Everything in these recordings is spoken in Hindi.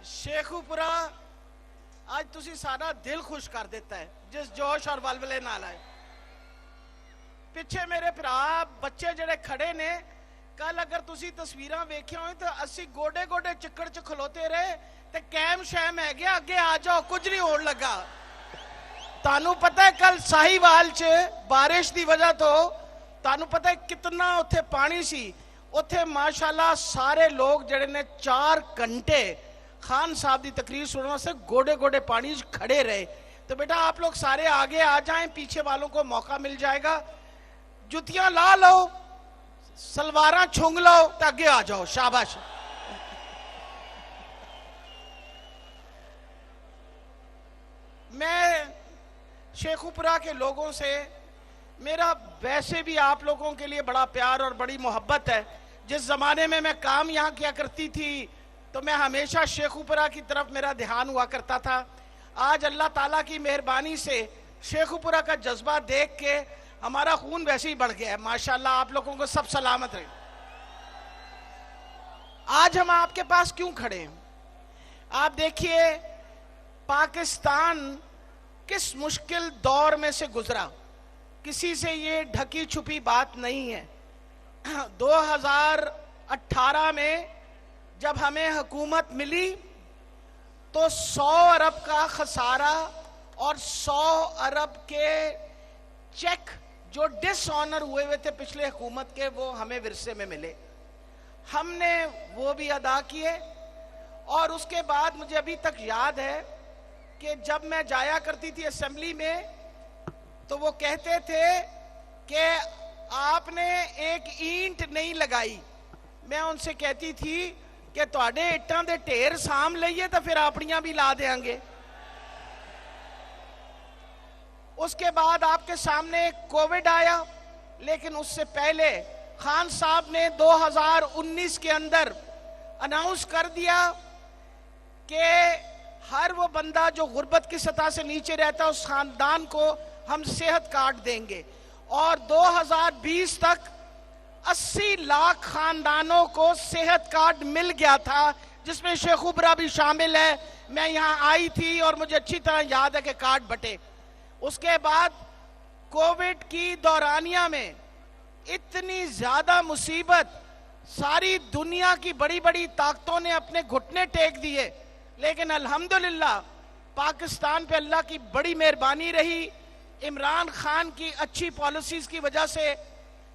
शेखुपुरा आज तुसी सारा दिल खुश कर देता है जिस जोश और वलवले नाल आए। पिछे मेरे भरा बच्चे जड़े खड़े ने, कल अगर तुसी तस्वीरां वेखिया हो तो असी गोडे गोडे चिक्कड़ च खलोते रहे ते कैम शैम है गया, अगे आ जाओ, कुछ नहीं होने लगा। तानू पता है कल साहिवाल च बारिश की वजह तो तानू पता है कितना उत्थे पानी सी। उत्थे माशाल्लाह सारे लोग जड़े ने 4 घंटे खान साहब की तकरीर सुनने वास्ते गोडे गोडे पानी खड़े रहे। तो बेटा आप लोग सारे आगे आ जाएं, पीछे वालों को मौका मिल जाएगा। जुतियां ला लो, सलवारां छुंग लो तो आगे आ जाओ, शाबाश। मैं शेखुपुरा के लोगों से, मेरा वैसे भी आप लोगों के लिए बड़ा प्यार और बड़ी मोहब्बत है। जिस जमाने में मैं काम यहाँ किया करती थी तो मैं हमेशा शेखुपुरा की तरफ मेरा ध्यान हुआ करता था। आज अल्लाह ताला की मेहरबानी से शेखुपुरा का जज्बा देख के हमारा खून वैसे ही बढ़ गया है। माशाल्लाह आप लोगों को सब सलामत रहे। आज हम आपके पास क्यों खड़े हैं? आप देखिए पाकिस्तान किस मुश्किल दौर में से गुजरा, किसी से ये ढकी छुपी बात नहीं है। 2018 में जब हमें हुकूमत मिली तो 100 अरब का खसारा और 100 अरब के चेक जो डिसऑनर हुए थे पिछले हुकूमत के, वो हमें विरसे में मिले। हमने वो भी अदा किए। और उसके बाद मुझे अभी तक याद है कि जब मैं जाया करती थी असेंबली में तो वो कहते थे कि आपने एक ईंट नहीं लगाई। मैं उनसे कहती थी कि तुहाडे इट्टां दे ढेर साम लईए तो फिर अपनियां भी ला देंगे। उसके बाद आपके सामने कोविड आया, लेकिन उससे पहले खान साहब ने 2019 के अंदर अनाउंस कर दिया कि हर वो बंदा जो गुर्बत की सतह से नीचे रहता है उस खानदान को हम सेहत कार्ड देंगे। और 2020 तक 80 लाख खानदानों को सेहत कार्ड मिल गया था, जिसमें शेखुपुरा भी शामिल है। मैं यहाँ आई थी और मुझे अच्छी तरह याद है कि कार्ड बटे। उसके बाद कोविड की दौरानिया में इतनी ज्यादा मुसीबत, सारी दुनिया की बड़ी बड़ी ताकतों ने अपने घुटने टेक दिए, लेकिन अल्हम्दुलिल्लाह पाकिस्तान पे अल्लाह की बड़ी मेहरबानी रही। इमरान खान की अच्छी पॉलिसीज की वजह से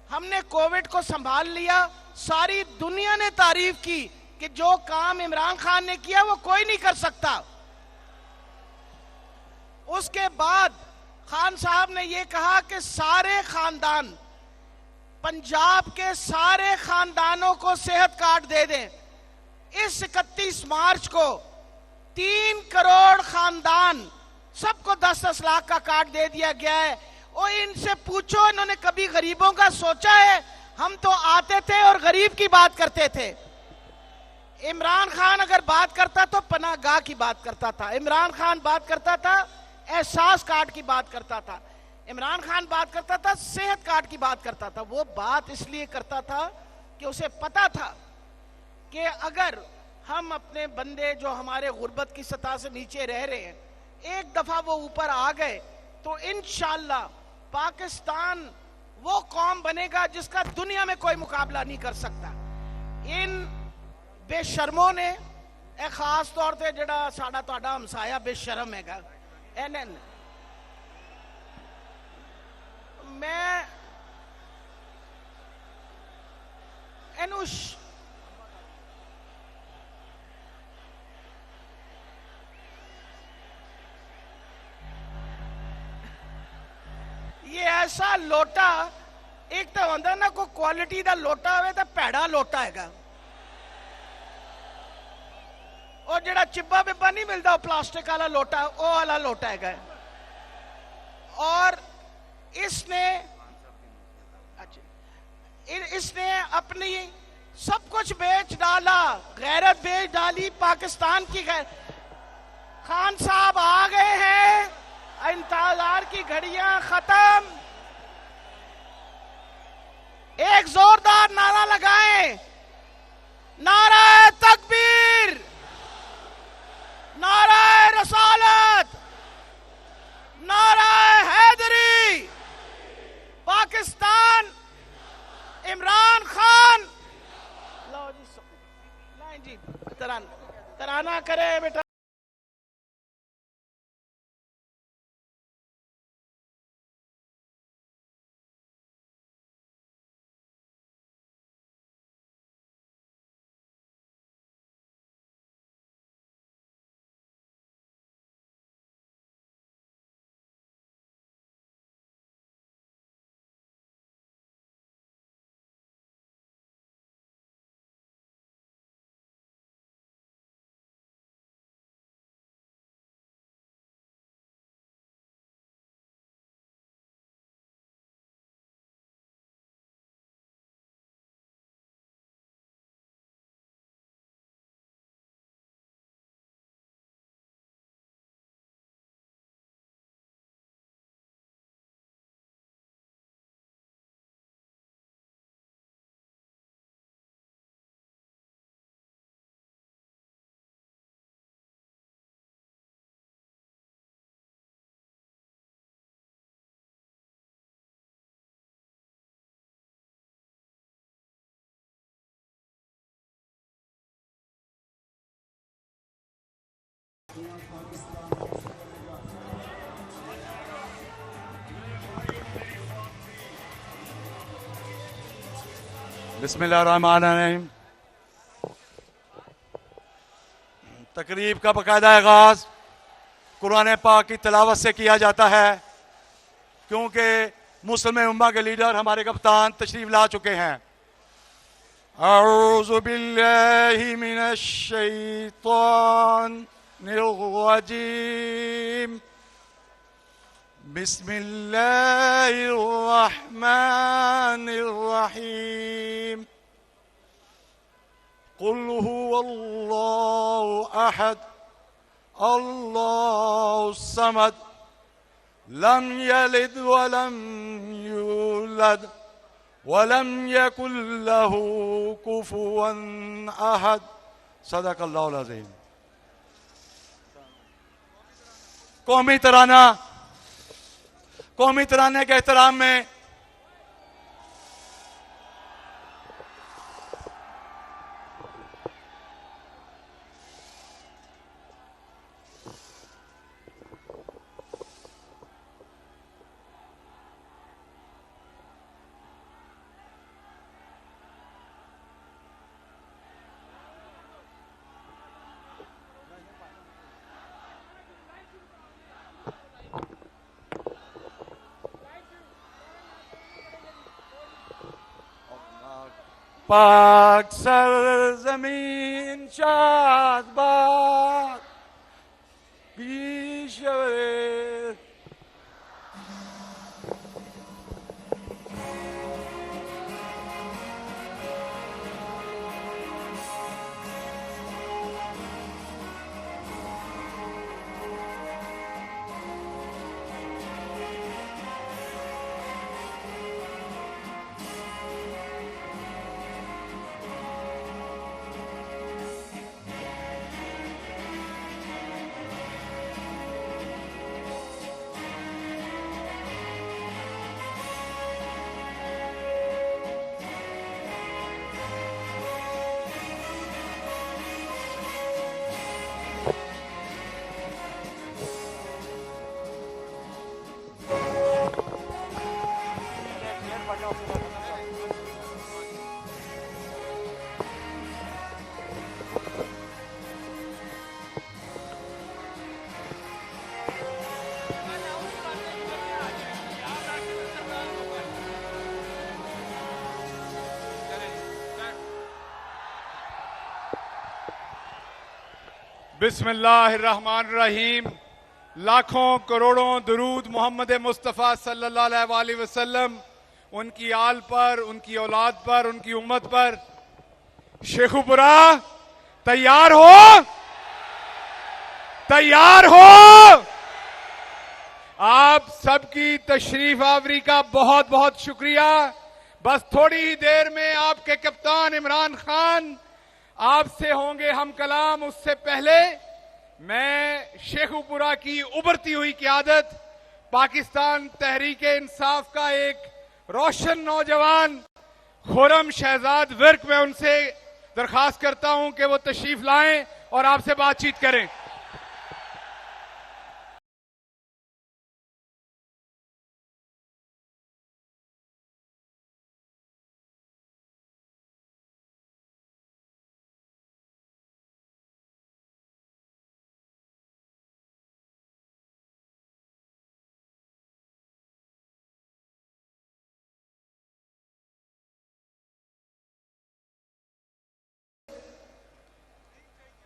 हमने कोविड को संभाल लिया। सारी दुनिया ने तारीफ की कि जो काम इमरान खान ने किया वो कोई नहीं कर सकता। उसके बाद खान साहब ने ये कहा कि सारे खानदान, पंजाब के सारे खानदानों को सेहत कार्ड दे दें। इस 31 मार्च को 3 करोड़ खानदान, सबको 10-10 लाख का कार्ड दे दिया गया है। और इनसे पूछो, इन्होंने कभी गरीबों का सोचा है? हम तो आते थे और गरीब की बात करते थे। इमरान खान अगर बात करता तो पनाहगाह की बात करता था। इमरान खान बात करता था एहसास कार्ड की बात करता था। इमरान खान बात करता था सेहत कार्ड की बात करता था। वो बात इसलिए करता था कि उसे पता था कि अगर हम अपने बंदे जो हमारे गुर्बत की सतह से नीचे रह रहे हैं, एक दफा वो ऊपर आ गए तो इंशाअल्लाह पाकिस्तान वो कौम बनेगा जिसका दुनिया में कोई मुकाबला नहीं कर सकता। इन बेशर्मों ने, खास तौर पर जड़ा साडा तुहाडा हमसाया बेशर्म हैगा, एनएन, मैं एनुश ये ऐसा लोटा, एक तो होंदा ना कोई क्वालिटी दा लोटा होवे तो भैड़ा लोटा हैगा। और जेड़ा चिब्बा बिब्बा नहीं मिलता प्लास्टिक वाला लोटा, वो वाला लोटा हैगा। और इसने अपनी सब कुछ बेच डाला, गैरत बेच डाली, पाकिस्तान की खान साहब आ गए हैं, इंतजार की घड़ियां खत्म। एक जोरदार नारा लगाएं, नारा तकबीर, जी तराना करे बेटा। बिस्मिल्लाहिर्रहमानिर्रहीम। तकरीब का बाकायदा आगाज कुरान पाक की तिलावत से किया जाता है, क्योंकि मुस्लिम उम्मा के लीडर हमारे कप्तान तशरीफ ला चुके हैं। औज़ु बिल्लाहि मिनश शैतानिर रजीम। बिस्मिल्लाहिर्रहमानिर्रहीम। कुल हुवल्लाहु अहद अल्लाहु समद लम यलिद वलम यूलद वलम यकुल लहू कुफुवन अहद। सदक़ल्लाहुल अज़ीम। कौमी तराने के एहतराम में पाक सरज़मीन शादबाद पीशवे। बिस्मिल्लाहिर्रहमानिर्रहीम। लाखों करोड़ों दुरूद मोहम्मद मुस्तफ़ा सल्लल्लाहु अलैहि वसल्लम, उनकी आल पर, उनकी औलाद पर, उनकी उम्मत पर। शेखुपुरा तैयार हो, तैयार हो। आप सबकी तशरीफ आवरी का बहुत बहुत शुक्रिया। बस थोड़ी ही देर में आपके कप्तान इमरान खान आपसे होंगे हम कलाम। उससे पहले मैं शेखुपुरा की उभरती हुई क़यादत, पाकिस्तान तहरीक इंसाफ का एक रोशन नौजवान खुर्रम शहजाद विर्क, में उनसे दरखास्त करता हूं कि वो तशरीफ लाएं और आपसे बातचीत करें।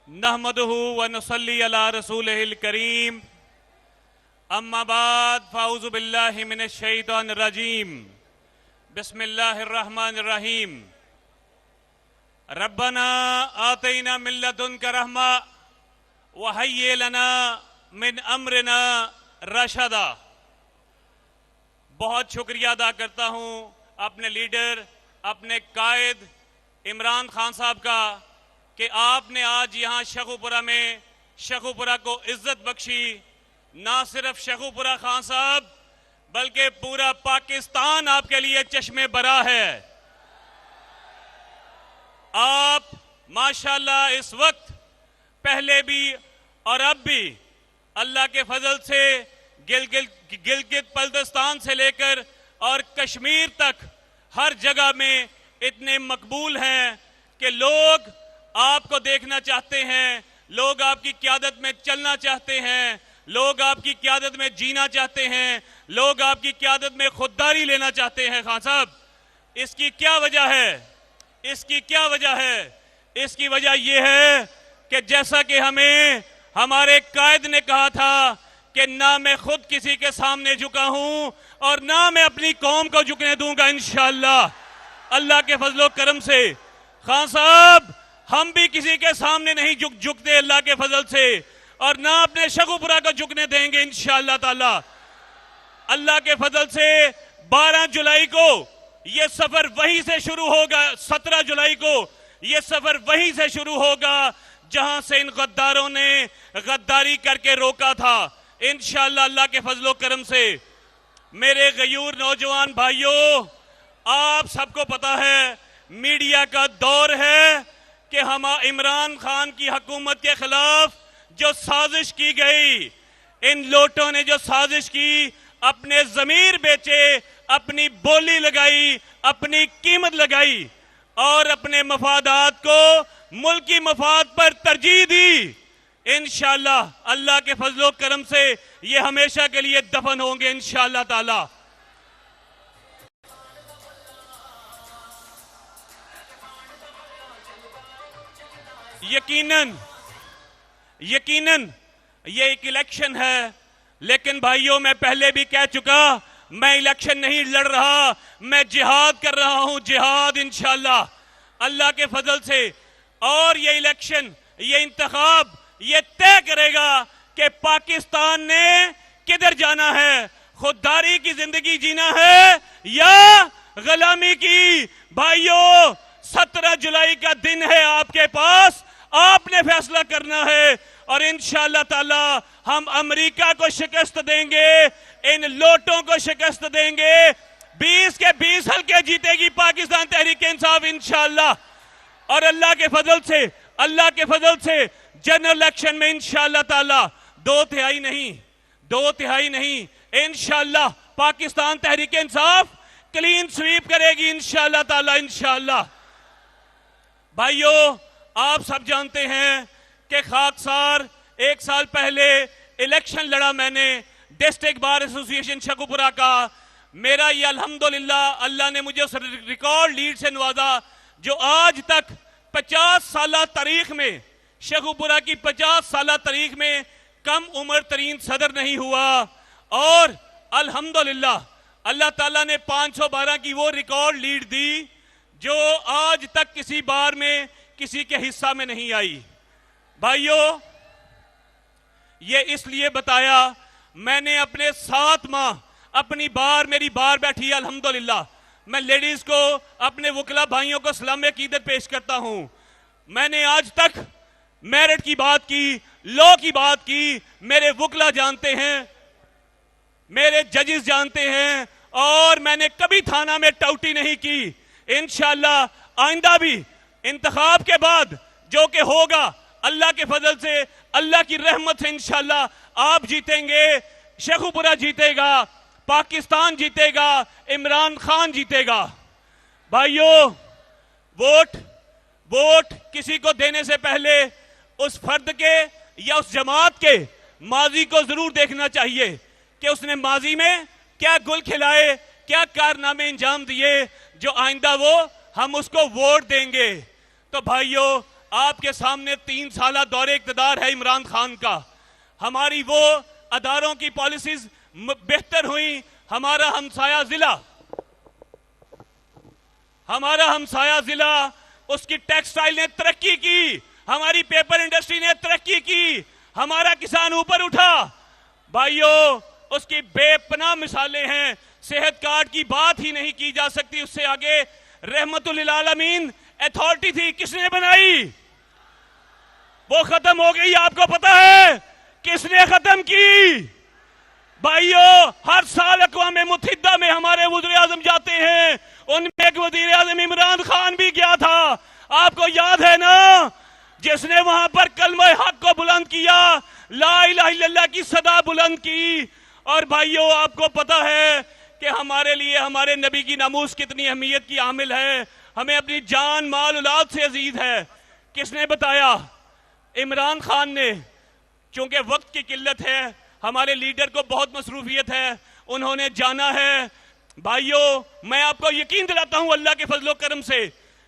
नहमदहु व नसल्ली अला रसूलिहिल करीम अम्मा बाद फाउज़ु बिल्लाहि मिनश शैतानिर रजीम बिस्मिल्लाहिर रहमानिर रहीम रब्बना आतैना मिन लदुनका रहमा व हय्यि लना मिन अमरिना रशदा। बहुत शुक्रिया अदा करता हूं अपने लीडर, अपने कायद इमरान खान साहब का कि आपने आज यहाँ शेखुपुरा में शेखुपुरा को इज्जत बख्शी। ना सिर्फ शेखुपुरा खान साहब बल्कि पूरा पाकिस्तान आपके लिए चश्मे बरा है। आप माशाल्लाह इस वक्त पहले भी और अब भी अल्लाह के फजल से गिलगित बल्तिस्तान से लेकर और कश्मीर तक हर जगह में इतने मकबूल हैं कि लोग आपको देखना चाहते हैं, लोग आपकी क़यादत में चलना चाहते हैं, लोग आपकी क़यादत में जीना चाहते हैं, लोग आपकी क़यादत में खुददारी लेना चाहते हैं। खान साहब, इसकी क्या वजह है? इसकी क्या वजह है? इसकी वजह यह है कि जैसा कि हमें हमारे कायद ने कहा था कि ना मैं खुद किसी के सामने झुका हूं और ना मैं अपनी कौम को झुकने दूंगा इंशाअल्लाह अल्लाह के फजलो करम से। खान साहब, हम भी किसी के सामने नहीं झुकते अल्लाह के फजल से और ना अपने शेखुपुरा को झुकने देंगे इंशाअल्लाह ताला। अल्लाह के फजल से 12 जुलाई को ये सफर वहीं से शुरू होगा, 17 जुलाई को ये सफर वहीं से शुरू होगा जहां से इन गद्दारों ने गद्दारी करके रोका था इंशाअल्लाह अल्लाह के फजलो करम से। मेरे गयूर नौजवान भाइयों, आप सबको पता है मीडिया का दौर है कि हम इमरान खान की हुकूमत के खिलाफ जो साजिश की गई, इन लोटों ने जो साजिश की, अपने जमीर बेचे, अपनी बोली लगाई, अपनी कीमत लगाई और अपने मफादात को मुल्की मफाद पर तरजीह दी। इंशाअल्लाह अल्लाह के फजलो करम से ये हमेशा के लिए दफन होंगे इंशाअल्लाह ताला। यकीनन ये एक इलेक्शन है, लेकिन भाइयों मैं पहले भी कह चुका, मैं इलेक्शन नहीं लड़ रहा, मैं जिहाद कर रहा हूं, जिहाद इंशाअल्लाह अल्लाह के फजल से। और ये इलेक्शन, ये इंतखाब ये तय करेगा कि पाकिस्तान ने किधर जाना है, खुददारी की जिंदगी जीना है या गुलामी की। भाइयों, 17 जुलाई का दिन है आपके पास, आपने फैसला करना है और इंशाअल्लाह ताला हम अमेरिका को शिकस्त देंगे, इन लोटों को शिकस्त देंगे। 20 के 20 हल्के जीतेगी पाकिस्तान तहरीक इंसाफ इंशाअल्लाह। और अल्लाह के फजल से जनरल इलेक्शन में इंशाअल्लाह ताला 2 तिहाई नहीं इंशाअल्लाह पाकिस्तान तहरीक इंसाफ क्लीन स्वीप करेगी इंशाअल्लाह ताला इंशाअल्लाह। भाइयों, आप सब जानते हैं कि खाकसार 1 साल पहले इलेक्शन लड़ा मैंने डिस्ट्रिक्ट बार एसोसिएशन शेखुपुरा का। मेरा ये अल्हम्दुलिल्लाह अल्लाह ने मुझे उस रिकॉर्ड लीड से नवाजा जो आज तक 50 साल तारीख में, शेखुपुरा की 50 साल तारीख में कम उम्र तरीन सदर नहीं हुआ। और अल्हम्दुलिल्लाह अल्लाह ताला ने 512 की वो रिकॉर्ड लीड दी जो आज तक किसी बार में किसी के हिस्सा में नहीं आई। भाइयों, ये इसलिए बताया, मैंने अपने 7 माह अपनी बार, मेरी बार बैठी है अल्हम्दुलिल्लाह। मैं लेडीज को, अपने वकला भाइयों को सलाम अकीदत पेश करता हूं। मैंने आज तक मेरिट की बात की, लॉ की बात की, मेरे वकला जानते हैं, मेरे जजेस जानते हैं, और मैंने कभी थाना में टाउटी नहीं की। इंशाअल्लाह आइंदा भी इंतखाब के बाद जो कि होगा अल्लाह के फजल से, अल्लाह की रहमत से इंशाअल्लाह आप जीतेंगे, शेखुपुरा जीतेगा, पाकिस्तान जीतेगा, इमरान खान जीतेगा। भाइयों, वोट किसी को देने से पहले उस फर्द के या उस जमात के माजी को जरूर देखना चाहिए कि उसने माजी में क्या गुल खिलाए, क्या कारनामे अंजाम दिए जो आइंदा वो हम उसको वोट देंगे। तो भाइयों, आपके सामने 3 साल दौरे इक़्तिदार है इमरान खान का। हमारी वो अदारों की पॉलिसीज बेहतर हुई। हमारा हमसाया जिला उसकी टेक्सटाइल ने तरक्की की, हमारी पेपर इंडस्ट्री ने तरक्की की, हमारा किसान ऊपर उठा। भाइयों, उसकी बेपनाह मिसालें हैं। सेहत कार्ड की बात ही नहीं की जा सकती, उससे आगे रहमतुल लिल आलमीन अथॉरिटी थी, किसने बनाई? वो खत्म हो गई, आपको पता है किसने खत्म की? भाइयों, हर साल अक़वाम मुत्तहिदा में हमारे वज़ीर आज़म जाते हैं, उनमें एक वज़ीर आज़म इमरान खान भी गया था, आपको याद है ना, जिसने वहां पर कलमा हक को बुलंद किया, ला इलाहा इल्लल्लाह की सदा बुलंद की। और भाइयों, आपको पता है कि हमारे लिए हमारे नबी की नामूस कितनी अहमियत की हामिल है, हमें अपनी जान माल औलाद से अजीज है। किसने बताया? इमरान खान ने। चूंकि वक्त की किल्लत है, हमारे लीडर को बहुत मसरूफियत है, उन्होंने जाना है। भाइयों, मैं आपको यकीन दिलाता हूं अल्लाह के फजलो करम से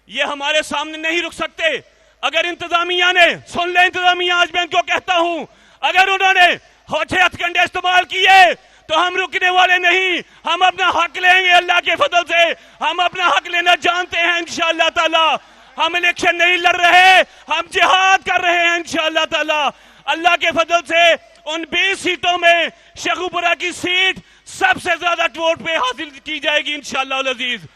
ये हमारे सामने नहीं रुक सकते। अगर इंतजामिया ने, सुन ले इंतजामिया, आज मैं इनको कहता हूं, अगर उन्होंने होठे हथकंडे इस्तेमाल किए तो हम रुकने वाले नहीं, हम अपना हक लेंगे। अल्लाह के फजल से हम अपना हक लेना जानते हैं इंशाअल्लाह ताला। हम इलेक्शन नहीं लड़ रहे, हम जिहाद कर रहे हैं इंशाअल्लाह ताला। अल्लाह के फजल से उन 20 सीटों में शेखुपुरा की सीट सबसे ज्यादा वोट पे हासिल की जाएगी इंशाअल्लाह अज़ीज।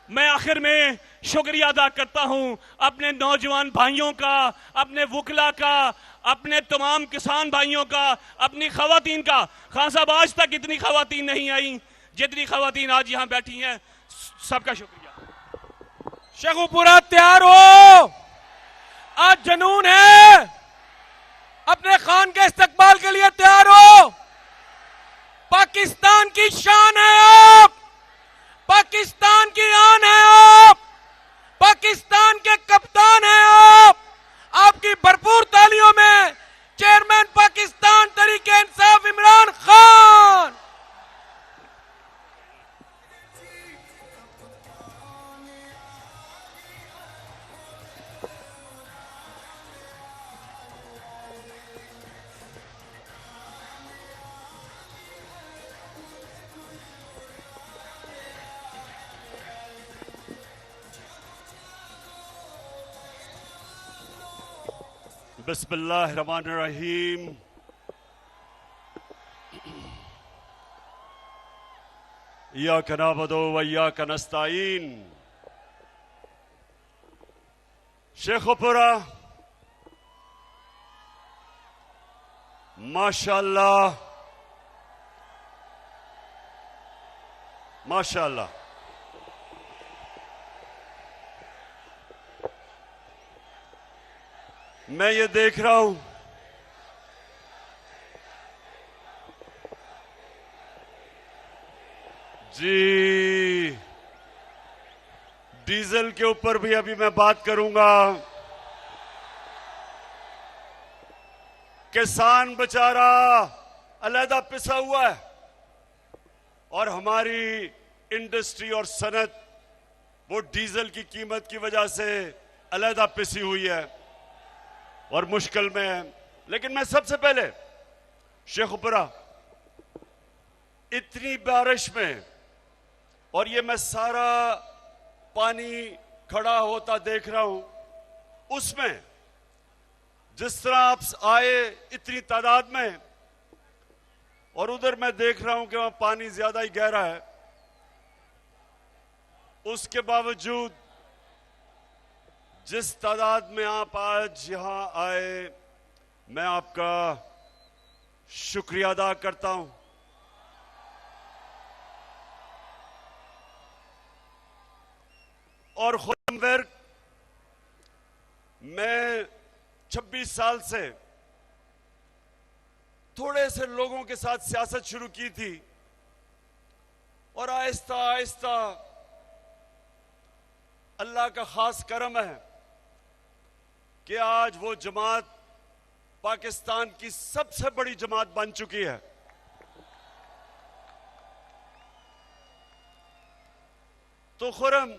मैं आखिर में शुक्रिया अदा करता हूं अपने नौजवान भाइयों का, अपने वकला का, अपने तमाम किसान भाइयों का, अपनी खवातीन का। खान साहब, आज तक इतनी खवातीन नहीं आई जितनी खवातीन आज यहां बैठी हैं, सबका शुक्रिया। शेखुपुरा तैयार हो, आज जुनून है, अपने खान के इस्तकबाल के लिए तैयार हो। पाकिस्तान की शान है आप, पाकिस्तान की आन है आप, पाकिस्तान के कप्तान हैं आप। आपकी भरपूर तालियों में चेयरमैन पाकिस्तान तरीके इंसाफ इमरान खान। बिस्मिल्लाहिर्रहमानिर्रहीम। इय्याका नअबुदु व इय्याका नस्तईन। शेखुपुरा माशाअल्लाह माशाअल्लाह, मैं ये देख रहा हूं जी, डीजल के ऊपर भी अभी मैं बात करूंगा। किसान बेचारा अलहदा पिसा हुआ है और हमारी इंडस्ट्री और सनत वो डीजल की कीमत की वजह से अलहदा पिसी हुई है और मुश्किल में है। लेकिन मैं सबसे पहले शेखुपुरा इतनी बारिश में, और ये मैं सारा पानी खड़ा होता देख रहा हूं, उसमें जिस तरह आप आए इतनी तादाद में, और उधर मैं देख रहा हूं कि वहां पानी ज्यादा ही गहरा है, उसके बावजूद जिस तादाद में आप आज यहां आए, मैं आपका शुक्रिया अदा करता हूं। और खुदमवर्ग मैं 26 साल से थोड़े से लोगों के साथ सियासत शुरू की थी और आहिस्ता आहिस्ता अल्लाह का खास करम है कि आज वो जमात पाकिस्तान की सबसे बड़ी जमात बन चुकी है। तो खुरम,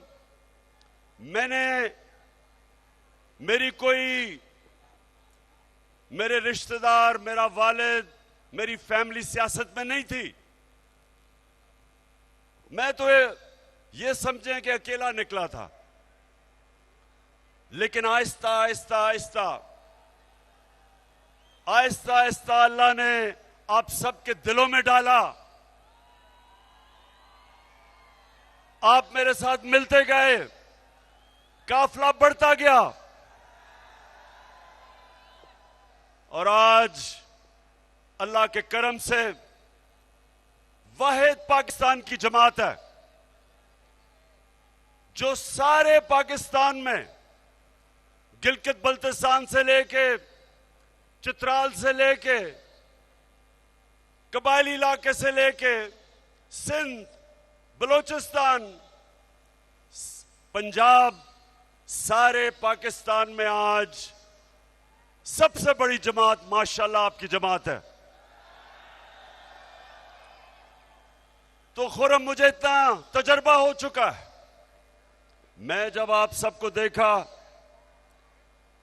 मेरे रिश्तेदार, मेरा वालिद, मेरी फैमिली सियासत में नहीं थी। मैं तो ये समझें कि अकेला निकला था, लेकिन आहिस्ता आहिस्ता आहिस्ता आहिस्ता आहिस्ता अल्लाह ने आप सबके दिलों में डाला। आप मेरे साथ मिलते गए, काफिला बढ़ता गया और आज अल्लाह के करम से वाहिद पाकिस्तान की जमात है जो सारे पाकिस्तान में गिलगित बल्तिस्तान से लेके, चित्राल से लेके, कबायली इलाके से लेके, सिंध, बलोचिस्तान, पंजाब, सारे पाकिस्तान में आज सबसे बड़ी जमात माशाल्लाह आपकी जमात है। तो खुरम, मुझे इतना तजर्बा हो चुका है। मैं जब आप सबको देखा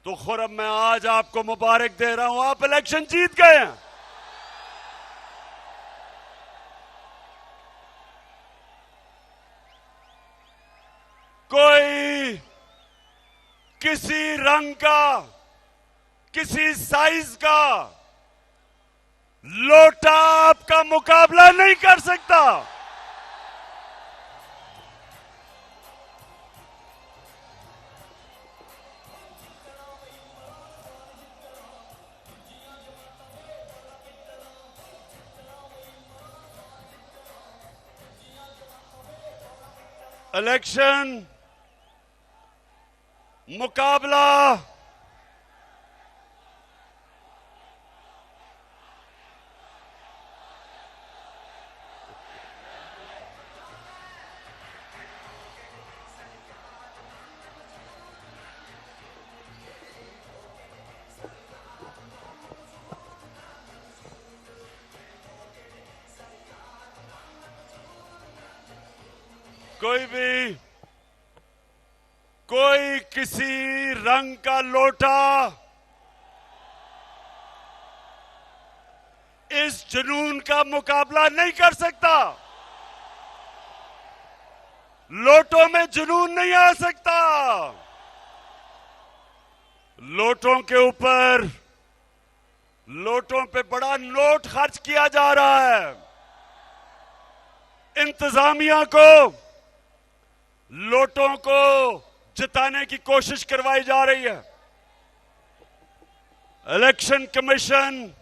तो खुरम, मैं आज आपको मुबारक दे रहा हूं, आप इलेक्शन जीत गए हैं। कोई किसी रंग का, किसी साइज का लोटा आपका मुकाबला नहीं कर सकता। इलेक्शन मुकाबला कोई किसी रंग का लोटा इस जुनून का मुकाबला नहीं कर सकता। लोटों में जुनून नहीं आ सकता। लोटों के ऊपर, लोटों पे बड़ा नोट खर्च किया जा रहा है। इंतजामिया को लोटों को जिताने की कोशिश करवाई जा रही है। इलेक्शन कमीशन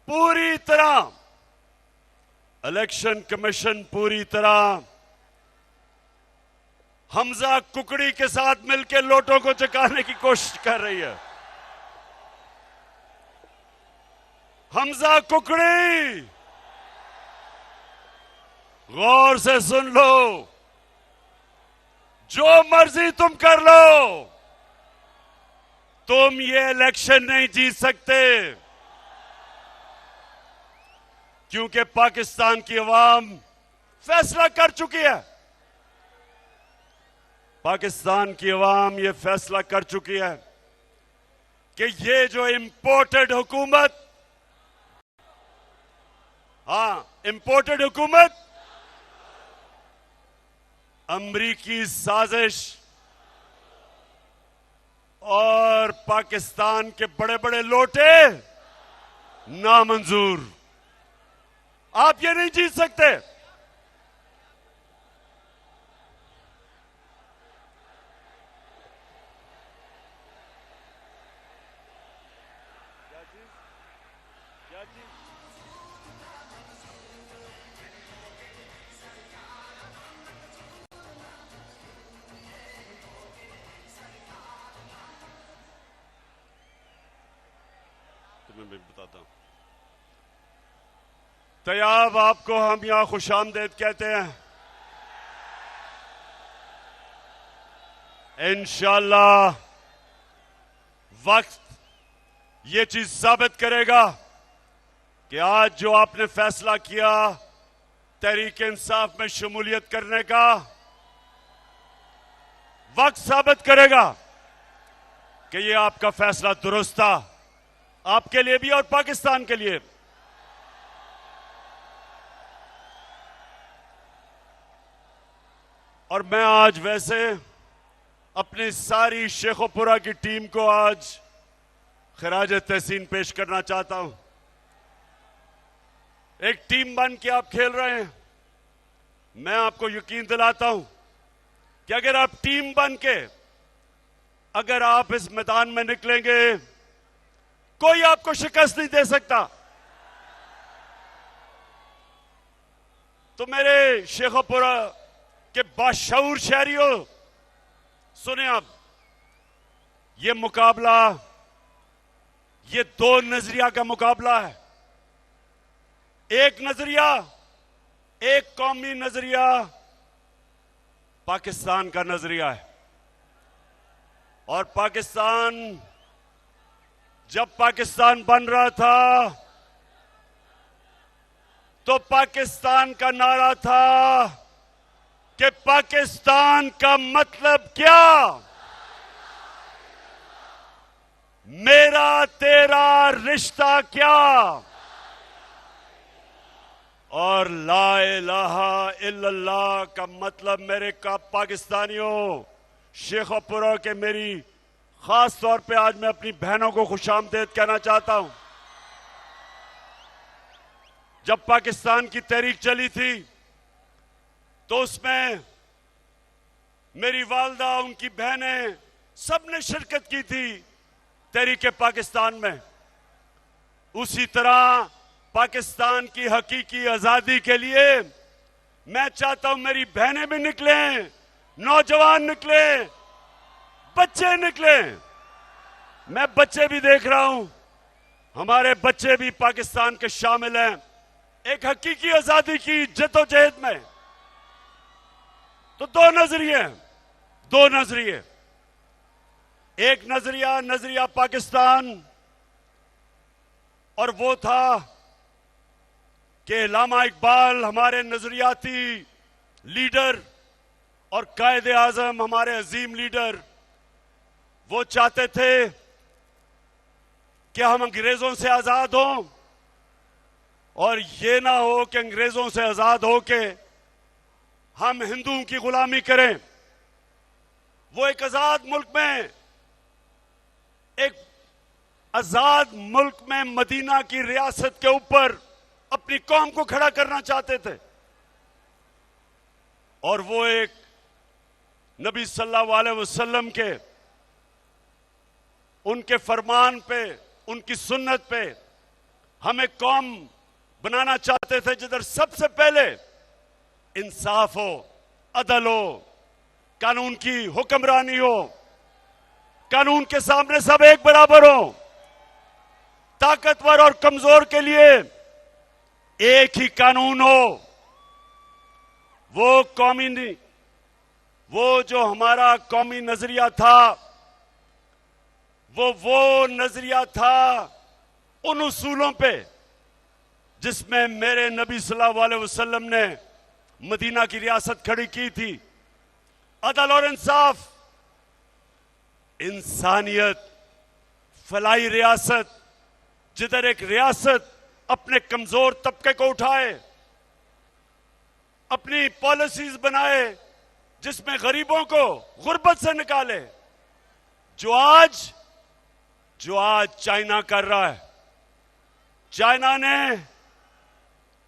पूरी तरह हमजा कुकड़ी के साथ मिलकर लोटों को चकाने की कोशिश कर रही है। हमजा कुकड़ी, गौर से सुन लो, जो मर्जी तुम कर लो, तुम ये इलेक्शन नहीं जीत सकते, क्योंकि पाकिस्तान की आवाम फैसला कर चुकी है। पाकिस्तान की आवाम ये फैसला कर चुकी है कि ये जो इंपोर्टेड हुकूमत, इंपोर्टेड हुकूमत, अमरीकी साजिश और पाकिस्तान के बड़े बड़े लोटे नामंजूर। आप ये नहीं जीत सकते। में भी बताता हूं। तैयाब आपको हम यहां खुशामदेद कहते हैं। इंशाअल्लाह वक्त ये चीज साबित करेगा कि आज जो आपने फैसला किया तहरीक इंसाफ में शमूलियत करने का, वक्त साबित करेगा कि ये आपका फैसला दुरुस्त था, आपके लिए भी और पाकिस्तान के लिए। और मैं आज वैसे अपनी सारी शेखोपुरा की टीम को आज खराज तहसीन पेश करना चाहता हूं। एक टीम बन के आप खेल रहे हैं। मैं आपको यकीन दिलाता हूं कि अगर आप टीम बन के अगर आप इस मैदान में निकलेंगे, कोई आपको शिकस्त नहीं दे सकता। तो मेरे शेखोपुरा के बाशऊर शहरियों, सुने आप, ये मुकाबला, ये दो नजरिया का मुकाबला है। एक नजरिया, एक कौमी नजरिया पाकिस्तान का नजरिया है। और पाकिस्तान, जब पाकिस्तान बन रहा था तो पाकिस्तान का नारा था कि पाकिस्तान का मतलब क्या, मेरा तेरा रिश्ता क्या, और ला इलाहा इल्लल्लाह का मतलब मेरे का पाकिस्तानियों, शेखोपुरा के मेरी खास तौर पे आज मैं अपनी बहनों को खुशामदेद कहना चाहता हूं। जब पाकिस्तान की तहरीक चली थी तो उसमें मेरी वालदा, उनकी बहनें, सबने शिरकत की थी तहरीक पाकिस्तान में। उसी तरह पाकिस्तान की हकीकी आजादी के लिए मैं चाहता हूं मेरी बहनें भी निकलें, नौजवान निकलें, बच्चे निकलें। मैं बच्चे भी देख रहा हूं, हमारे बच्चे भी पाकिस्तान के शामिल हैं एक हकीकी आजादी की जद्दोजहद में। तो दो नजरिए, दो नजरिए। एक नजरिया पाकिस्तान, और वो था कि अल्लामा इकबाल हमारे नजरियाती लीडर और कायदे आजम, हमारे अजीम लीडर, वो चाहते थे कि हम अंग्रेजों से आजाद हों और ये ना हो कि अंग्रेजों से आजाद हो के हम हिंदुओं की गुलामी करें। वो एक आजाद मुल्क में, एक आजाद मुल्क में मदीना की रियासत के ऊपर अपनी कौम को खड़ा करना चाहते थे। और वो एक नबी सल्लल्लाहु अलैहि वसल्लम के, उनके फरमान पे, उनकी सुन्नत पे हमें कौम बनाना चाहते थे जिधर सबसे पहले इंसाफ हो, अदल हो, कानून की हुक्मरानी हो, कानून के सामने सब एक बराबर हो, ताकतवर और कमजोर के लिए एक ही कानून हो। वो कौमी नहीं, वो जो हमारा कौमी नजरिया था, वो नजरिया था उन उसूलों पे जिसमें मेरे नबी सल्लल्लाहु अलैहि वसल्लम ने मदीना की रियासत खड़ी की थी। अदल और इंसाफ, इंसानियत, फलाई रियासत, जिधर एक रियासत अपने कमजोर तबके को उठाए, अपनी पॉलिसीज बनाए जिसमें गरीबों को गुर्बत से निकाले, जो आज चाइना कर रहा है। चाइना ने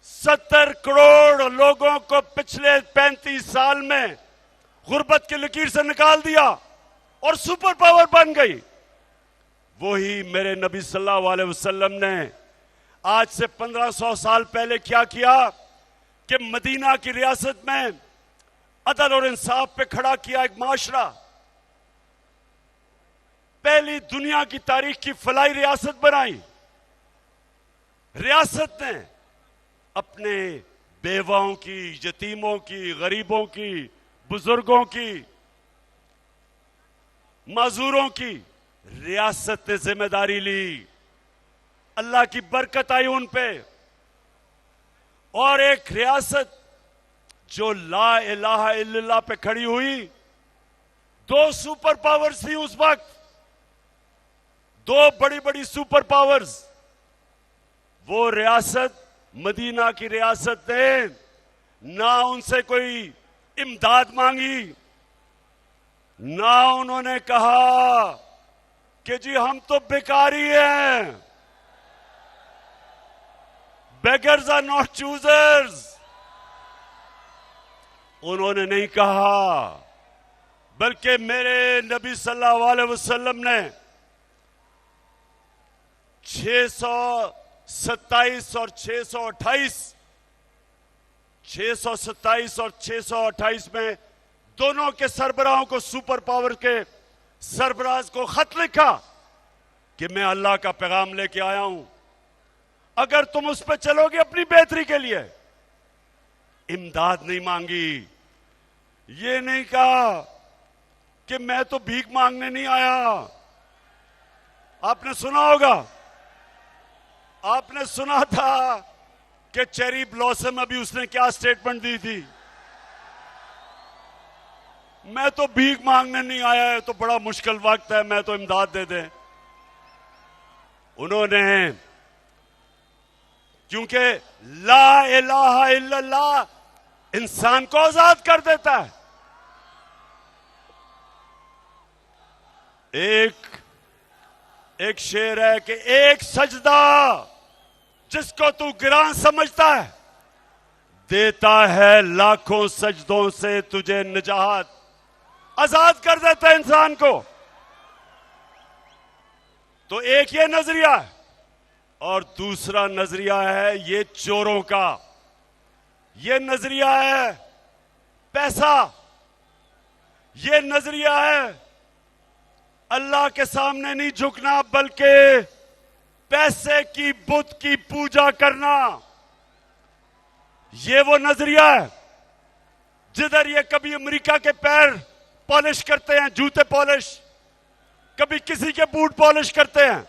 70 करोड़ लोगों को पिछले 35 साल में गुर्बत की लकीर से निकाल दिया और सुपर पावर बन गई। वही मेरे नबी सल्लल्लाहु अलैहि वसल्लम ने आज से 1500 साल पहले क्या किया कि मदीना की रियासत में अदल और इंसाफ पे खड़ा किया एक माशरा। पहली दुनिया की तारीख की फलाई रियासत बनाई। रियासत ने अपने बेवाओं की, यतीमों की, गरीबों की, बुजुर्गों की, मजदूरों की रियासत ने जिम्मेदारी ली। अल्लाह की बरकत आई उन पे। और एक रियासत जो ला इलाहा इल्लल्लाह पे खड़ी हुई। 2 सुपर पावर्स थी उस वक्त, 2 बड़ी बड़ी सुपर पावर्स। वो रियासत, मदीना की रियासत ने ना उनसे कोई इमदाद मांगी, ना उन्होंने कहा कि जी हम तो भिखारी हैं, बेगर्स आर नॉट चूजर्स। उन्होंने नहीं कहा, बल्कि मेरे नबी सल्लल्लाहु अलैहि वसल्लम ने 627 और 627 और 628 में दोनों के सरबराहों को, सुपर पावर के सरबराज को खत लिखा कि मैं अल्लाह का पैगाम लेके आया हूं, अगर तुम उस पर चलोगे अपनी बेहतरी के लिए। इमदाद नहीं मांगी, ये नहीं कहा कि मैं तो भीख मांगने नहीं आया। आपने सुना होगा, आपने सुना था कि चेरी ब्लॉसम अभी उसने क्या स्टेटमेंट दी थी, मैं तो भीख मांगने नहीं आया है, तो बड़ा मुश्किल वक्त है, मैं तो इमदाद दे दें। उन्होंने, क्योंकि ला इलाहा इल्लल्लाह इंसान को आजाद कर देता है। एक शेर है कि एक सजदा जिसको तू गिरां समझता है, देता है लाखों सजदों से तुझे निजात। आजाद कर देता है इंसान को। तो एक ये नजरिया है, और दूसरा नजरिया है ये चोरों का। ये नजरिया है पैसा, ये नजरिया है अल्लाह के सामने नहीं झुकना, बल्कि पैसे की बुत की पूजा करना। ये वो नजरिया है जिधर ये कभी अमेरिका के पैर पॉलिश करते हैं, जूते पॉलिश, कभी किसी के बूट पॉलिश करते हैं,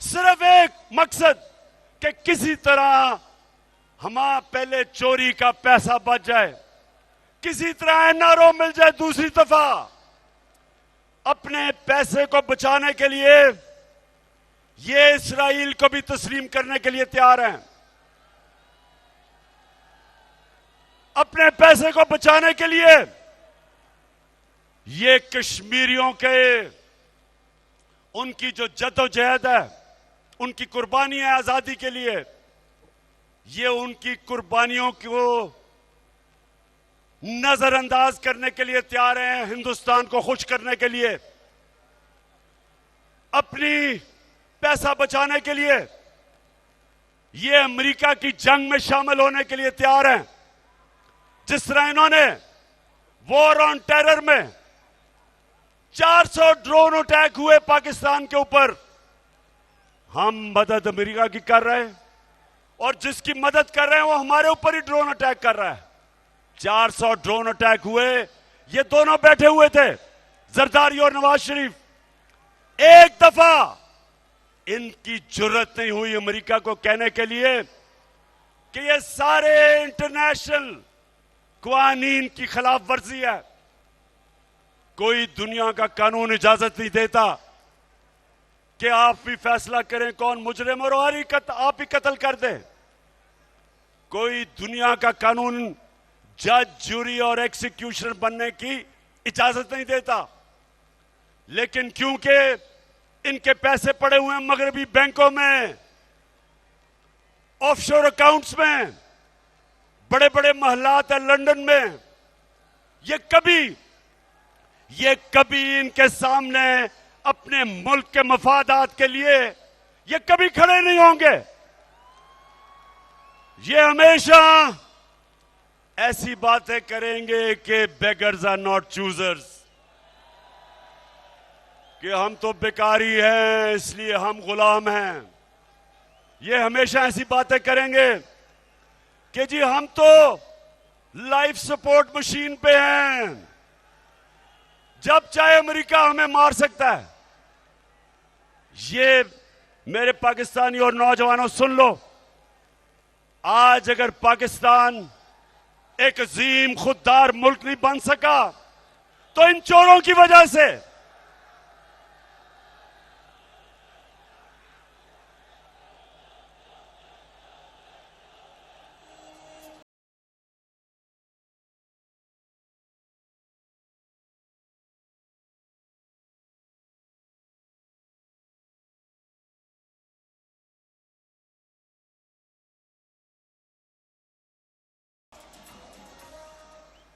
सिर्फ एक मकसद कि किसी तरह हमारा पहले चोरी का पैसा बच जाए, किसी तरह एनआरओ मिल जाए। दूसरी दफा अपने पैसे को बचाने के लिए ये इस्राइल को भी तस्लीम करने के लिए तैयार हैं। अपने पैसे को बचाने के लिए ये कश्मीरियों के, उनकी जो जद्दोजहद है, उनकी कुर्बानी है आजादी के लिए, ये उनकी कुर्बानियों को नजरअंदाज करने के लिए तैयार हैं। हिंदुस्तान को खुश करने के लिए, अपनी पैसा बचाने के लिए ये अमेरिका की जंग में शामिल होने के लिए तैयार हैं। जिस तरह इन्होंने वॉर ऑन टेरर में 400 ड्रोन अटैक हुए पाकिस्तान के ऊपर, हम मदद अमेरिका की कर रहे हैं, और जिसकी मदद कर रहे हैं वो हमारे ऊपर ही ड्रोन अटैक कर रहा है। 400 ड्रोन अटैक हुए, ये दोनों बैठे हुए थे, जरदारी और नवाज शरीफ। एक दफा इनकी जुर्रत नहीं हुई अमेरिका को कहने के लिए कि ये सारे इंटरनेशनल कानून की खिलाफ वर्जी है। कोई दुनिया का कानून इजाजत नहीं देता कि आप भी फैसला करें कौन मुजरिम और आप ही कत्ल कर दें। कोई दुनिया का कानून जज, जूरी और एक्सिक्यूशनर बनने की इजाजत नहीं देता। लेकिन क्योंकि इनके पैसे पड़े हुए हैं मगरबी बैंकों में, ऑफशोर अकाउंट्स में, बड़े बड़े महलात है लंदन में, ये कभी इनके सामने अपने मुल्क के मफादात के लिए ये कभी खड़े नहीं होंगे। ये हमेशा ऐसी बातें करेंगे कि बेगर्स आर नॉट चूजर्स, कि हम तो बेकारी हैं इसलिए हम गुलाम हैं। ये हमेशा ऐसी बातें करेंगे कि जी हम तो लाइफ सपोर्ट मशीन पे हैं, जब चाहे अमेरिका हमें मार सकता है। ये मेरे पाकिस्तानी और नौजवानों सुन लो, आज अगर पाकिस्तान एक अजीम खुददार मुल्क नहीं बन सका तो इन चोरों की वजह से।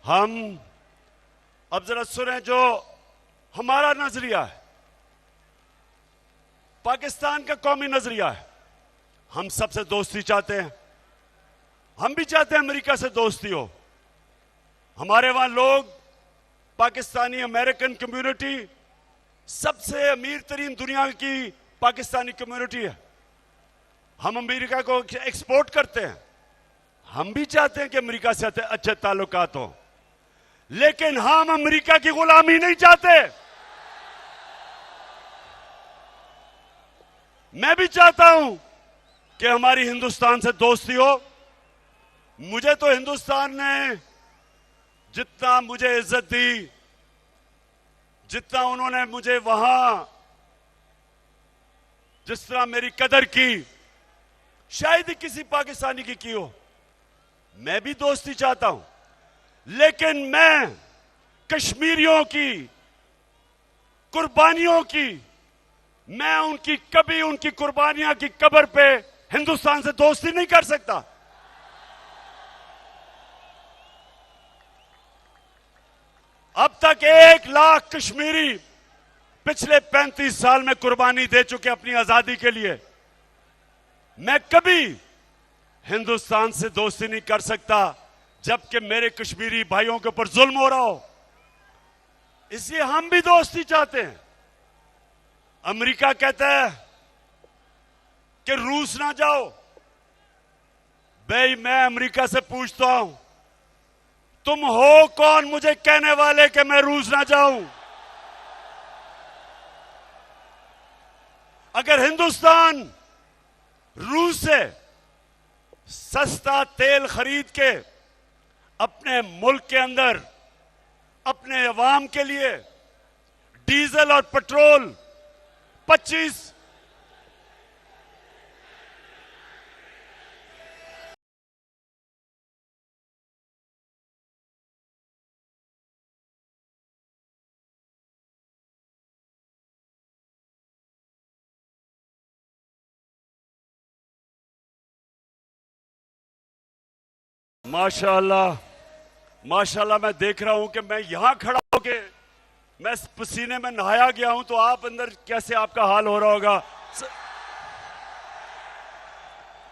हम अब जरा सुने जो हमारा नजरिया है, पाकिस्तान का कौमी नजरिया है। हम सबसे दोस्ती चाहते हैं, हम भी चाहते हैं अमेरिका से दोस्ती हो। हमारे वहां लोग, पाकिस्तानी अमेरिकन कम्युनिटी सबसे अमीर तरीन दुनिया की पाकिस्तानी कम्युनिटी है। हम अमेरिका को एक्सपोर्ट करते हैं, हम भी चाहते हैं कि अमेरिका से अच्छे ताल्लुकात हो, लेकिन हम अमेरिका की गुलामी नहीं चाहते। मैं भी चाहता हूं कि हमारी हिंदुस्तान से दोस्ती हो। मुझे तो हिंदुस्तान ने जितना मुझे इज्जत दी, जितना उन्होंने मुझे वहां जिस तरह मेरी कदर की, शायद ही किसी पाकिस्तानी की हो। मैं भी दोस्ती चाहता हूं, लेकिन मैं कश्मीरियों की कुर्बानियों की, मैं उनकी कभी उनकी कुर्बानियां की कब्र पे हिंदुस्तान से दोस्ती नहीं कर सकता। अब तक 1 लाख कश्मीरी पिछले 35 साल में कुर्बानी दे चुके अपनी आजादी के लिए। मैं कभी हिंदुस्तान से दोस्ती नहीं कर सकता जबकि मेरे कश्मीरी भाइयों के ऊपर जुल्म हो रहा हो। इसलिए हम भी दोस्ती चाहते हैं। अमेरिका कहता है कि रूस ना जाओ। भाई मैं अमेरिका से पूछता हूं, तुम हो कौन मुझे कहने वाले कि मैं रूस ना जाऊं? अगर हिंदुस्तान रूस से सस्ता तेल खरीद के अपने मुल्क के अंदर अपने अवाम के लिए डीजल और पेट्रोल 25 माशाअल्लाह माशाअल्लाह, मैं देख रहा हूं कि मैं यहां खड़ा होके मैं पसीने में नहाया गया हूं, तो आप अंदर कैसे आपका हाल हो रहा होगा।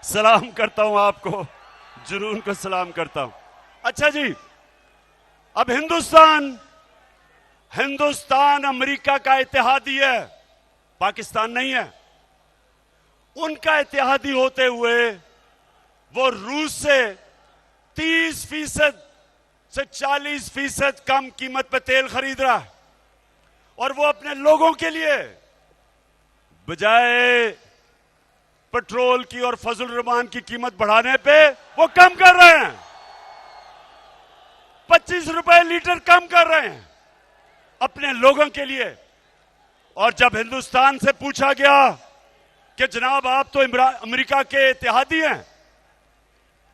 सलाम करता हूं आपको, जुनून को सलाम करता हूं। अच्छा जी, अब हिंदुस्तान अमेरिका का इत्तेहादी है, पाकिस्तान नहीं है। उनका इत्तेहादी होते हुए वो रूस से 30% से 40% कम कीमत पे तेल खरीद रहा है, और वो अपने लोगों के लिए बजाय पेट्रोल की और फजल रहमान की कीमत बढ़ाने पे वो कम कर रहे हैं। 25 रुपए लीटर कम कर रहे हैं अपने लोगों के लिए। और जब हिंदुस्तान से पूछा गया कि जनाब आप तो अमेरिका के इत्तेहादी हैं,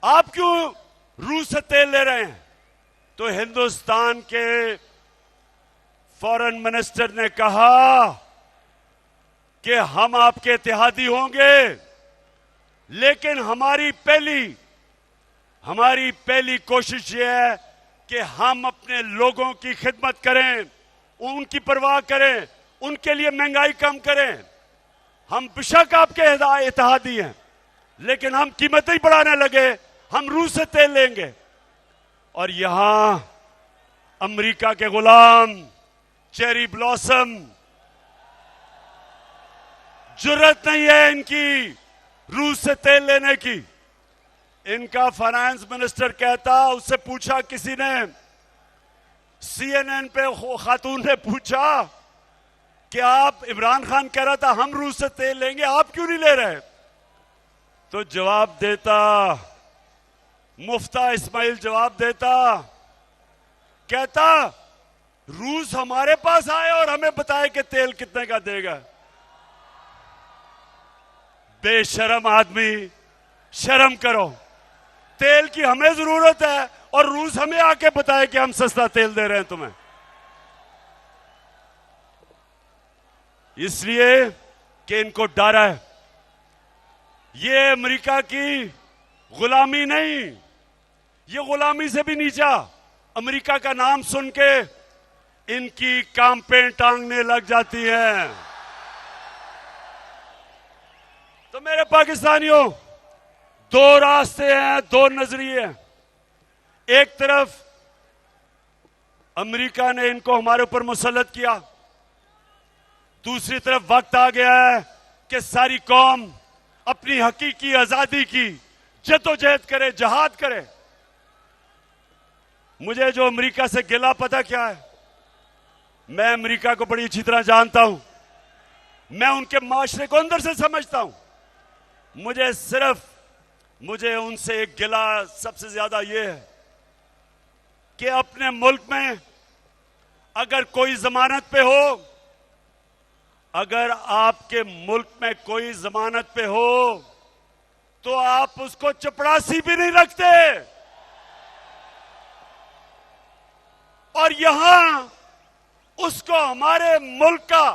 आप क्यों रूस से तेल ले रहे हैं, तो हिंदुस्तान के फॉरेन मिनिस्टर ने कहा कि हम आपके इत्तेहादी होंगे, लेकिन हमारी पहली कोशिश यह है कि हम अपने लोगों की खिदमत करें, उनकी परवाह करें, उनके लिए महंगाई कम करें। हम बेशक आपके इत्तेहादी हैं, लेकिन हम कीमतें ही बढ़ाने लगे, हम रूस से तेल लेंगे। और यहां अमेरिका के गुलाम चेरी ब्लॉसम, जुर्रत नहीं है इनकी रूस से तेल लेने की। इनका फाइनेंस मिनिस्टर कहता, उससे पूछा किसी ने, CNN पे खातून ने पूछा कि आप, इमरान खान कह रहा था हम रूस से तेल लेंगे, आप क्यों नहीं ले रहे? तो जवाब देता, मुफ्ता इस्माइल जवाब देता, कहता रूस हमारे पास आए और हमें बताए कि तेल कितने का देगा। बेशरम आदमी, शर्म करो। तेल की हमें जरूरत है और रूस हमें आके बताए कि हम सस्ता तेल दे रहे हैं तुम्हें। इसलिए कि इनको डर है। ये अमेरिका की गुलामी नहीं, ये गुलामी से भी नीचा। अमेरिका का नाम सुन के इनकी कांपें टांगने लग जाती हैं। तो मेरे पाकिस्तानियों, दो रास्ते हैं, दो नजरिए हैं। एक तरफ अमेरिका ने इनको हमारे ऊपर मुसल्लत किया, दूसरी तरफ वक्त आ गया है कि सारी कौम अपनी हकीकी आजादी की जद्दोजहद करे, जहाद करे। मुझे जो अमेरिका से गिला पता क्या है? मैं अमेरिका को बड़ी अच्छी तरह जानता हूं, मैं उनके माशरे को अंदर से समझता हूं। मुझे उनसे एक गिला सबसे ज्यादा यह है कि अपने मुल्क में अगर कोई जमानत पे हो, अगर आपके मुल्क में कोई जमानत पे हो तो आप उसको चपरासी भी नहीं रखते, और यहां उसको हमारे मुल्क का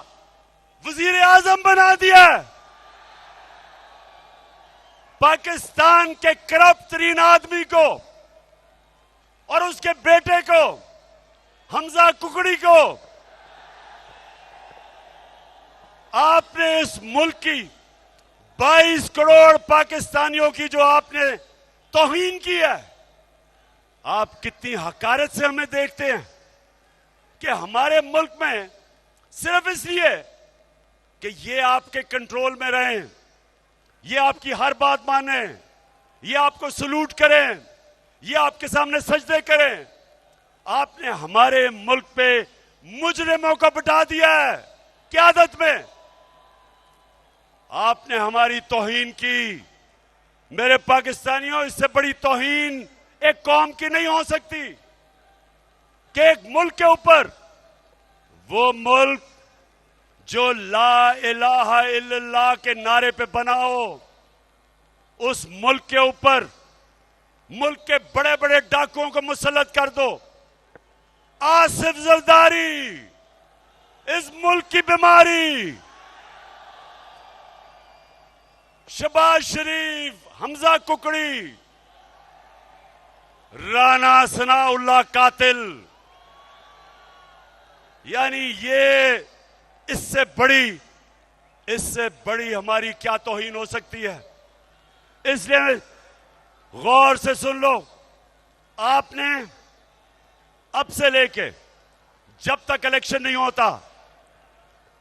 वजीर आजम बना दिया। पाकिस्तान के करप्ट तरीन आदमी को और उसके बेटे को, हमजा कुकड़ी को, आपने इस मुल्क की 22 करोड़ पाकिस्तानियों की जो आपने तौहीन की है, आप कितनी हकारत से हमें देखते हैं कि हमारे मुल्क में सिर्फ इसलिए कि ये आपके कंट्रोल में रहें, ये आपकी हर बात माने, ये आपको सलूट करें, ये आपके सामने सजदे करें, आपने हमारे मुल्क पे मुजरिमों को बिठा दिया है क़यादत में। आपने हमारी तौहीन की। मेरे पाकिस्तानियों, इससे बड़ी तौहीन एक कौम की नहीं हो सकती कि एक मुल्क के ऊपर, वो मुल्क जो ला इलाहा इल्लल्लाह के नारे पे बना हो, उस मुल्क के ऊपर मुल्क के बड़े बड़े डाकुओं को मुसल्लत कर दो। आसिफ जरदारी, इस मुल्क की बीमारी, शहबाज शरीफ, हमजा कुकड़ी, राना सनाउल्लाह कातिल, यानी ये इससे बड़ी हमारी क्या तौहीन हो सकती है? इसलिए गौर से सुन लो, आपने अब से लेके जब तक इलेक्शन नहीं होता,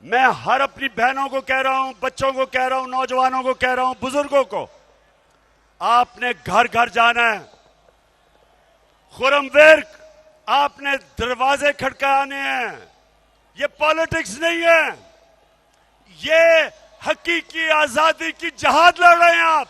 मैं हर अपनी बहनों को कह रहा हूं, बच्चों को कह रहा हूं, नौजवानों को कह रहा हूं, बुजुर्गों को, आपने घर घर जाना है। खुर्रम विर्क, आपने दरवाजे खटकाने हैं। ये पॉलिटिक्स नहीं है, ये हकीकी आजादी की जहाद लड़ रहे हैं आप।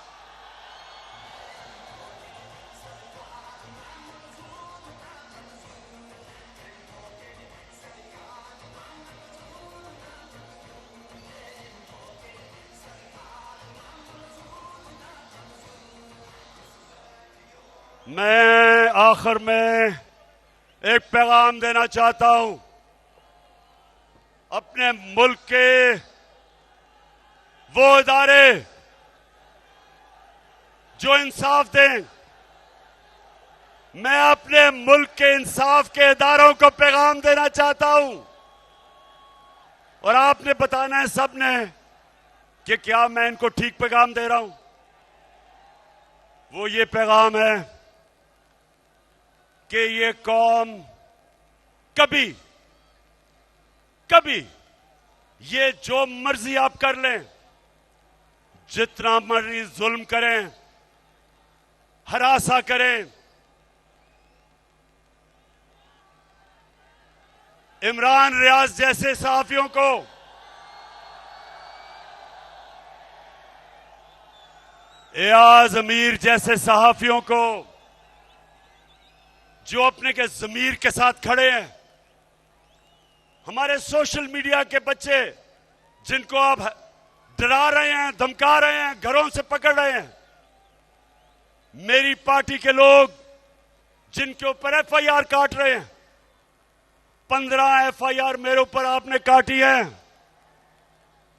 मैं आखिर में एक पैगाम देना चाहता हूं अपने मुल्क के वो इदारे जो इंसाफ दें। मैं अपने मुल्क के इंसाफ के इदारों को पैगाम देना चाहता हूं, और आपने बताना है सबने कि क्या मैं इनको ठीक पैगाम दे रहा हूं। वो ये पैगाम है कि ये कौम कभी ये जो मर्जी आप कर लें, जितना मर्जी जुल्म करें, हरासा करें, इमरान रियाज जैसे सहाफियों को एयाज अमीर जैसे सहाफियों को जो अपने के ज़मीर के साथ खड़े हैं, हमारे सोशल मीडिया के बच्चे जिनको आप डरा रहे हैं, धमका रहे हैं, घरों से पकड़ रहे हैं, मेरी पार्टी के लोग जिनके ऊपर एफआईआर काट रहे हैं, 15 एफआईआर मेरे ऊपर आपने काटी है,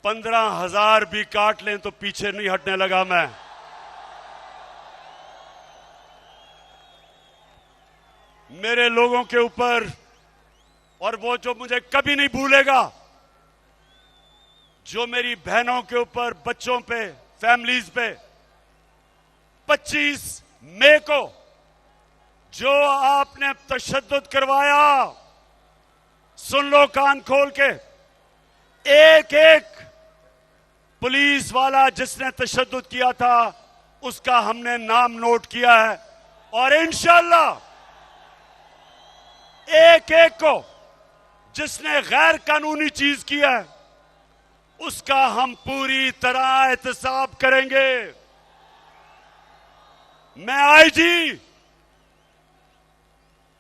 15,000 भी काट लें तो पीछे नहीं हटने लगा मैं। मेरे लोगों के ऊपर, और वो जो मुझे कभी नहीं भूलेगा, जो मेरी बहनों के ऊपर, बच्चों पे, फैमिलीज पे 25 मई को जो आपने तशद्दुद करवाया, सुन लो कान खोल के, एक एक पुलिस वाला जिसने तशद्दुद किया था उसका हमने नाम नोट किया है, और इंशाअल्लाह एक एक को जिसने गैर कानूनी चीज किया है उसका हम पूरी तरह एहतसाब करेंगे। मैं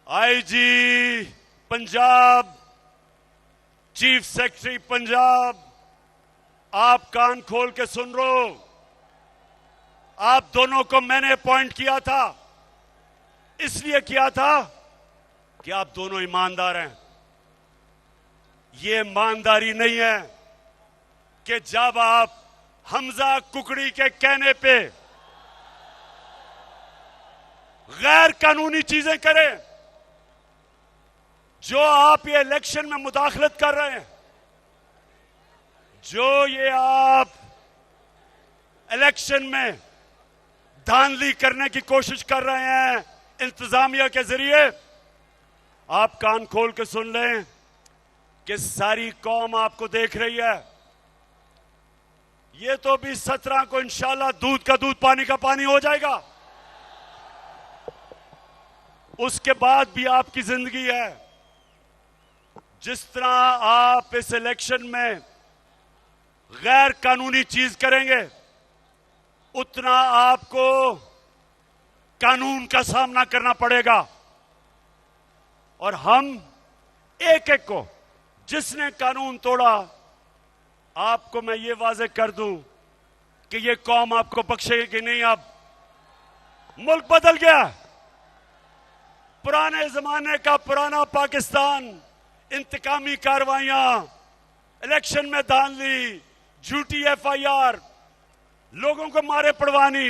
IG Punjab, chief secretary Punjab, आप कान खोल के सुन लो, आप दोनों को मैंने अपॉइंट किया था, इसलिए किया था कि आप दोनों ईमानदार हैं। ये ईमानदारी नहीं है कि जब आप हमजा कुकड़ी के कहने पे गैर कानूनी चीजें करें, जो आप ये इलेक्शन में मुदाखलत कर रहे हैं, जो ये आप इलेक्शन में धांधली करने की कोशिश कर रहे हैं इंतजामिया के जरिए, आप कान खोल के सुन लें कि सारी कौम आपको देख रही है। ये तो भी 17 को इंशाल्लाह दूध का दूध पानी का पानी हो जाएगा, उसके बाद भी आपकी जिंदगी है। जिस तरह आप इस इलेक्शन में गैर कानूनी चीज करेंगे, उतना आपको कानून का सामना करना पड़ेगा, और हम एक एक को जिसने कानून तोड़ा, आपको मैं ये वाजे कर दूं कि ये कौम आपको बख्शेगी कि नहीं। अब मुल्क बदल गया, पुराने जमाने का पुराना पाकिस्तान, इंतकामी कार्रवाइयां, इलेक्शन में धांधली, झूठी एफआईआर, लोगों को मारे पड़वानी,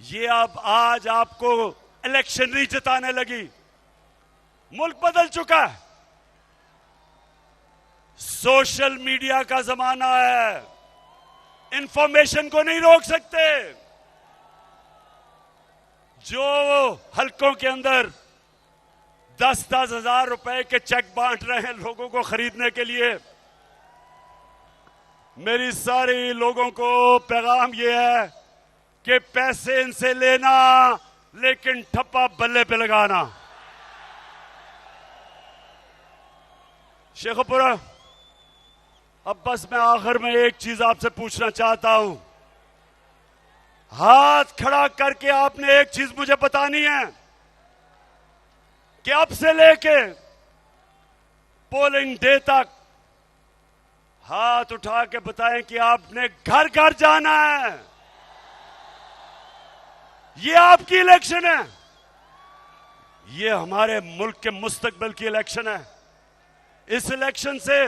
ये अब आज आपको इलेक्शन नहीं जिताने लगी। मुल्क बदल चुका है, सोशल मीडिया का जमाना है, इंफॉर्मेशन को नहीं रोक सकते। जो हलकों के अंदर 10-10 हजार रुपए के चेक बांट रहे हैं लोगों को खरीदने के लिए, मेरी सारी लोगों को पैगाम यह है कि पैसे इनसे लेना, लेकिन ठप्पा बल्ले पे लगाना। शेखपुरा, अब बस मैं आखिर में एक चीज आपसे पूछना चाहता हूं, हाथ खड़ा करके आपने एक चीज मुझे बतानी है कि अब से लेके पोलिंग डे तक हाथ उठा के बताएं कि आपने घर घर जाना है। ये आपकी इलेक्शन है, ये हमारे मुल्क के मुस्तकबिल की इलेक्शन है। इस इलेक्शन से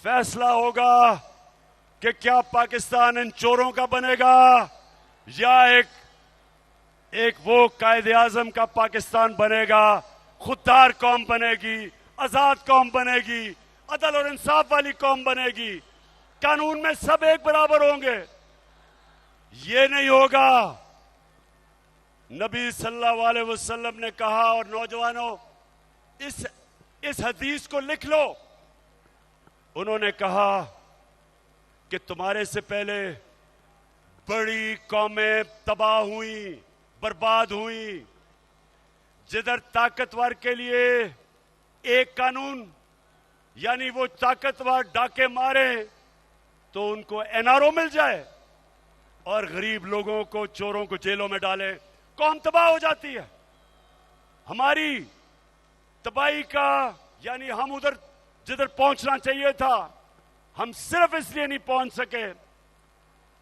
फैसला होगा कि क्या पाकिस्तान इन चोरों का बनेगा या एक वो कायदे आजम का पाकिस्तान बनेगा, खुददार कौम बनेगी, आजाद कौम बनेगी, अदल और इंसाफ वाली कौम बनेगी, कानून में सब एक बराबर होंगे। ये नहीं होगा। नबी सल्लल्लाहु अलैहि वसल्लम ने कहा, और नौजवानों इस हदीस को लिख लो, उन्होंने कहा कि तुम्हारे से पहले बड़ी कौमें तबाह हुई, बर्बाद हुई। जिधर ताकतवर के लिए एक कानून, यानी वो ताकतवर डाके मारे तो उनको एनआरओ मिल जाए, और गरीब लोगों को, चोरों को जेलों में डाले, कौम तबाह हो जाती है। हमारी तबाही का, यानी हम उधर जिधर पहुंचना चाहिए था, हम सिर्फ इसलिए नहीं पहुंच सके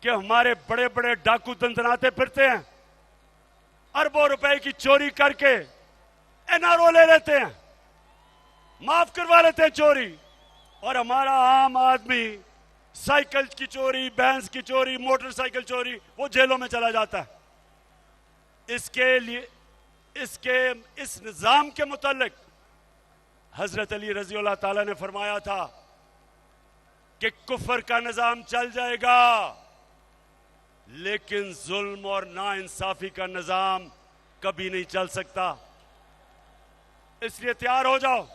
कि हमारे बड़े बड़े डाकू दंदनाते फिरते हैं, अरबों रुपए की चोरी करके एनआरओ ले लेते हैं, माफ करवा लेते हैं चोरी, और हमारा आम आदमी साइकिल की चोरी, भैंस की चोरी, मोटरसाइकिल चोरी, वो जेलों में चला जाता है। इसके लिए इस निजाम के मुतालिक हजरत अली रजी अल्लाह ताला ने फरमाया था कि कुफर का निजाम चल जाएगा, लेकिन जुल्म और नाइंसाफी का निजाम कभी नहीं चल सकता। इसलिए तैयार हो जाओ।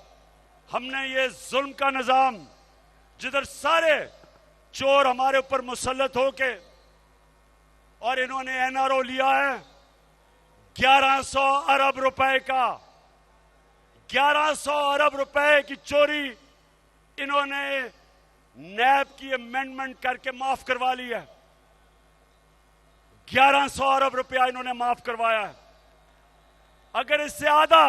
हमने ये जुल्म का निजाम, जिधर सारे चोर हमारे ऊपर मुसल्लत होके, और इन्होंने एनआरओ लिया है 1100 अरब रुपए का, 1100 अरब रुपए की चोरी इन्होंने नैब की अमेंडमेंट करके माफ करवा ली है। 1100 अरब रुपया इन्होंने माफ करवाया है। अगर इससे आधा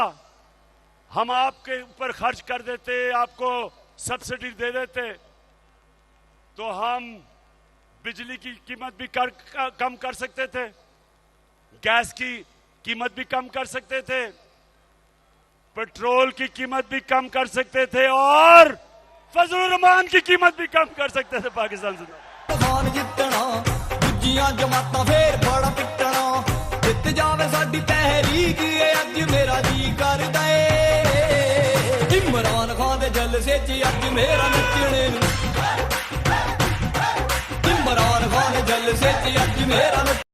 हम आपके ऊपर खर्च कर देते, आपको सब्सिडी दे देते, तो हम बिजली की कीमत भी कम कर सकते थे, गैस की कीमत भी कम कर सकते थे, पेट्रोल की कीमत भी कम कर सकते थे, और फजलुर रहमान की कीमत भी कम कर सकते थे पाकिस्तान से। जितना दूजियां जमाता फिर बड़ा पिटना, जित जावे साडी तहरीक, अज मेरा जी करदा ए इमरान खान दे जलसे च अज मेरा नचने नूं, इमरान खान दे जलसे च अज मेरा